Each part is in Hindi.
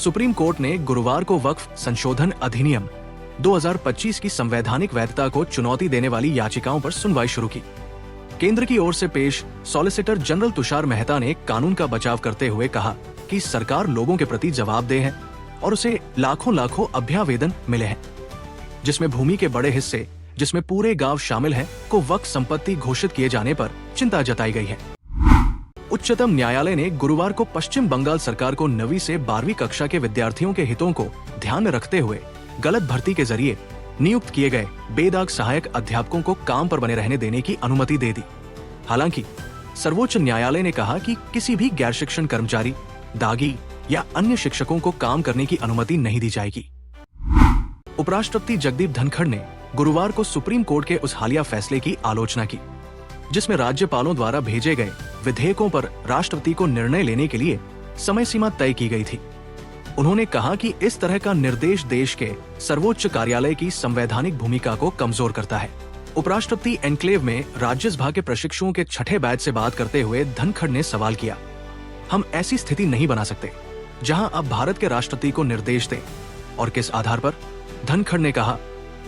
सुप्रीम कोर्ट ने गुरुवार को वक्फ संशोधन अधिनियम 2025 की संवैधानिक वैधता को चुनौती देने वाली याचिकाओं पर सुनवाई शुरू की। केंद्र की ओर से पेश सॉलिसिटर जनरल तुषार मेहता ने कानून का बचाव करते हुए कहा कि सरकार लोगों के प्रति जवाबदेह है और उसे लाखों अभ्यावेदन मिले हैं, जिसमें भूमि के बड़े हिस्से, जिसमें पूरे गांव शामिल हैं, को वक्फ संपत्ति घोषित किए जाने पर चिंता जताई गई है। उच्चतम न्यायालय ने गुरुवार को पश्चिम बंगाल सरकार को 9वीं से 12वीं कक्षा के विद्यार्थियों के हितों को ध्यान में रखते हुए गलत भर्ती के जरिए नियुक्त किए गए बेदाग सहायक अध्यापकों को काम पर बने रहने देने की अनुमति दे दी। हालांकि सर्वोच्च न्यायालय ने कहा कि किसी भी गैर शिक्षण कर्मचारी, दागी या अन्य शिक्षकों को काम करने की अनुमति नहीं दी जाएगी। उपराष्ट्रपति जगदीप धनखड़ ने गुरुवार को सुप्रीम कोर्ट के उस हालिया फैसले की आलोचना की, जिसमें राज्यपालों द्वारा भेजे गए विधेयकों पर राष्ट्रपति को निर्णय लेने के लिए समय सीमा तय की गई थी। उन्होंने कहा कि इस तरह का निर्देश देश के सर्वोच्च कार्यालय की संवैधानिक भूमिका को कमजोर करता है। उपराष्ट्रपति एन्क्लेव में राज्यसभा के प्रशिक्षुओं के छठे बैच से बात करते हुए धनखड़ ने सवाल किया, हम ऐसी स्थिति नहीं बना सकते जहां आप भारत के राष्ट्रपति को निर्देश दें। और किस आधार पर? धनखड़ ने कहा,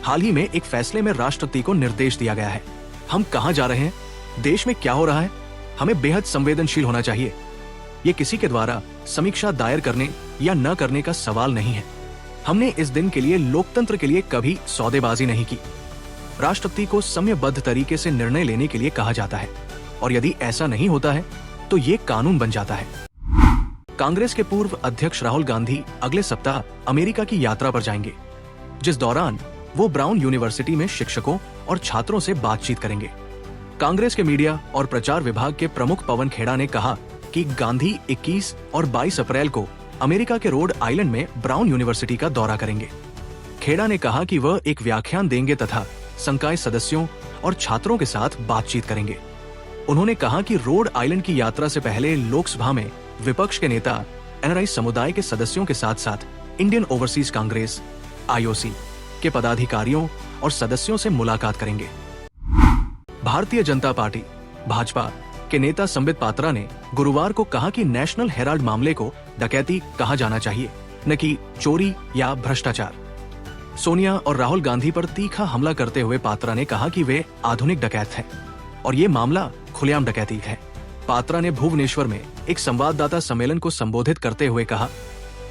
हाल ही में एक फैसले में राष्ट्रपति को निर्देश दिया गया है। हम कहां जा रहे हैं, देश में क्या हो रहा है, हमें बेहद संवेदनशील होना चाहिए। ये किसी के द्वारा समीक्षा दायर करने या न करने का सवाल नहीं है। हमने इस दिन के लिए लोकतंत्र के लिए कभी सौदेबाजी नहीं की। राष्ट्रपति को समयबद्ध तरीके से निर्णय लेने के लिए कहा जाता है और यदि ऐसा नहीं होता है तो ये कानून बन जाता है। कांग्रेस के पूर्व अध्यक्ष राहुल गांधी अगले सप्ताह अमेरिका की यात्रा पर जाएंगे, जिस दौरान वो ब्राउन यूनिवर्सिटी में शिक्षकों और छात्रों से बातचीत करेंगे। कांग्रेस के मीडिया और प्रचार विभाग के प्रमुख पवन खेड़ा ने कहा कि गांधी 21 और 22 अप्रैल को अमेरिका के रोड आइलैंड में ब्राउन यूनिवर्सिटी का दौरा करेंगे। खेड़ा ने कहा कि वह एक व्याख्यान देंगे तथा संकाय सदस्यों और छात्रों के साथ बातचीत करेंगे। उन्होंने कहा कि रोड आइलैंड की यात्रा से पहले लोकसभा में विपक्ष के नेता एनआरआई समुदाय के सदस्यों के साथ साथ इंडियन ओवरसीज कांग्रेस (IOC) के पदाधिकारियों और सदस्यों से मुलाकात करेंगे। भारतीय जनता पार्टी भाजपा के नेता संबित पात्रा ने गुरुवार को कहा कि नेशनल हेराल्ड मामले को डकैती कहा जाना चाहिए, न कि चोरी या भ्रष्टाचार। सोनिया और राहुल गांधी पर तीखा हमला करते हुए पात्रा ने कहा कि वे आधुनिक डकैत हैं और ये मामला खुलेआम डकैती है। पात्रा ने भुवनेश्वर में एक संवाददाता सम्मेलन को संबोधित करते हुए कहा,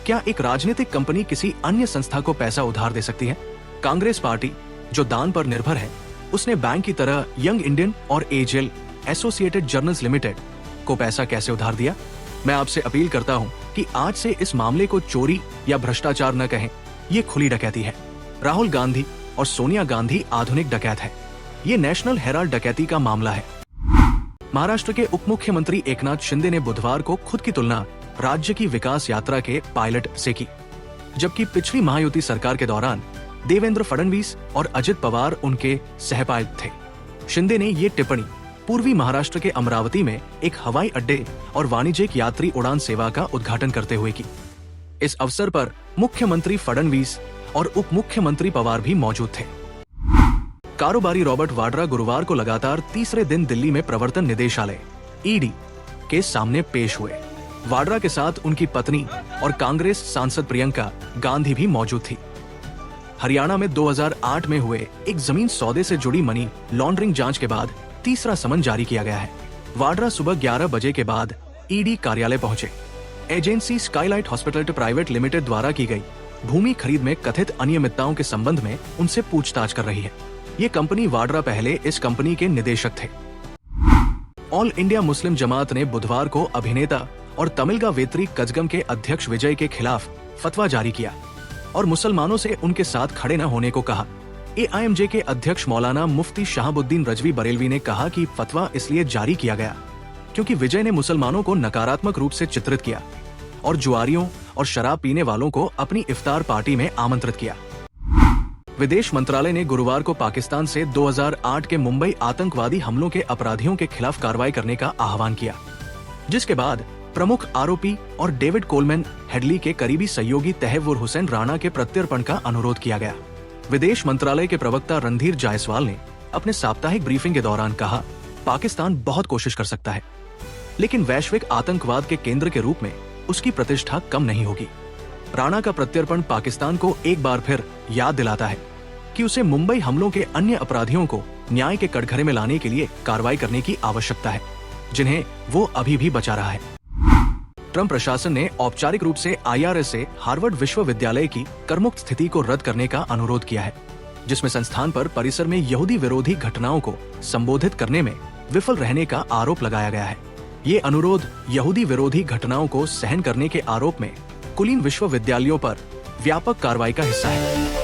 क्या एक राजनीतिक कंपनी किसी अन्य संस्था को पैसा उधार दे सकती है? कांग्रेस पार्टी जो दान पर निर्भर है, उसने बैंक की तरह यंग इंडियन और एजेल एसोसिएटेड जर्नल्स लिमिटेड को पैसा कैसे उधार दिया? मैं आपसे अपील करता हूं कि आज से इस मामले को चोरी या भ्रष्टाचार न कहें, ये खुली डकैती है। राहुल गांधी और सोनिया गांधी आधुनिक डकैत है। ये नेशनल हेराल्ड डकैती का मामला है। महाराष्ट्र के उप मुख्यमंत्री एकनाथ शिंदे ने बुधवार को खुद की तुलना राज्य की विकास यात्रा के पायलट से की, जबकि पिछली महायुति सरकार के दौरान देवेंद्र फडणवीस और अजित पवार उनके सहपायलट थे। शिंदे ने ये टिप्पणी पूर्वी महाराष्ट्र के अमरावती में एक हवाई अड्डे और वाणिज्यिक यात्री उड़ान सेवा का उद्घाटन करते हुए की। इस अवसर पर मुख्यमंत्री फडणवीस और उप मुख्यमंत्री पवार भी मौजूद थे। कारोबारी रॉबर्ट वाड्रा गुरुवार को लगातार तीसरे दिन दिल्ली में प्रवर्तन निदेशालय (ED) के सामने पेश हुए। वाड्रा के साथ उनकी पत्नी और कांग्रेस सांसद प्रियंका गांधी भी मौजूद थी। हरियाणा में 2008 में हुए एक जमीन सौदे से जुड़ी मनी लॉन्ड्रिंग जांच के बाद तीसरा समन जारी किया गया है। वाड्रा सुबह 11 बजे के बाद ED कार्यालय पहुंचे। Agency Skylight hospital private limited द्वारा की गई भूमि खरीद में कथित अनियमितताओं के संबंध में उनसे पूछताछ कर रही है। ये कंपनी वाड्रा पहले इस कंपनी के निदेशक थे। ऑल इंडिया मुस्लिम जमात ने बुधवार को अभिनेता और तमिलगा वेत्री कजगम के अध्यक्ष विजय के खिलाफ फतवा जारी किया और मुसलमानों से उनके साथ खड़े न होने को कहा। AIMJ के अध्यक्ष मौलाना मुफ्ती शहाबुद्दीन रजवी बरेलवी ने कहा कि फतवा इसलिए जारी किया गया क्योंकि विजय ने मुसलमानों को नकारात्मक रूप से चित्रित किया और जुआरियों और शराब पीने वालों को अपनी इफ्तार पार्टी में आमंत्रित किया। विदेश मंत्रालय ने गुरुवार को पाकिस्तान से 2008 के मुंबई आतंकवादी हमलों के अपराधियों के खिलाफ कार्रवाई करने का आह्वान किया, जिसके बाद प्रमुख आरोपी और डेविड कोलमैन हेडली के करीबी सहयोगी तहव्वुर हुसैन राणा के प्रत्यर्पण का अनुरोध किया गया। विदेश मंत्रालय के प्रवक्ता रणधीर जायसवाल ने अपने साप्ताहिक ब्रीफिंग के दौरान कहा, पाकिस्तान बहुत कोशिश कर सकता है, लेकिन वैश्विक आतंकवाद के केंद्र के रूप में उसकी प्रतिष्ठा कम नहीं होगी। राणा का प्रत्यर्पण पाकिस्तान को एक बार फिर याद दिलाता है कि उसे मुंबई हमलों के अन्य अपराधियों को न्याय के कटघरे में लाने के लिए कार्रवाई करने की आवश्यकता है, जिन्हें वो अभी भी बचा रहा है। ट्रंप प्रशासन ने औपचारिक रूप से IRS से हार्वर्ड विश्वविद्यालय की करमुक्त स्थिति को रद्द करने का अनुरोध किया है, जिसमें संस्थान पर परिसर में यहूदी विरोधी घटनाओं को संबोधित करने में विफल रहने का आरोप लगाया गया है। ये अनुरोध यहूदी विरोधी घटनाओं को सहन करने के आरोप में कुलीन विश्वविद्यालयों पर व्यापक कार्रवाई का हिस्सा है।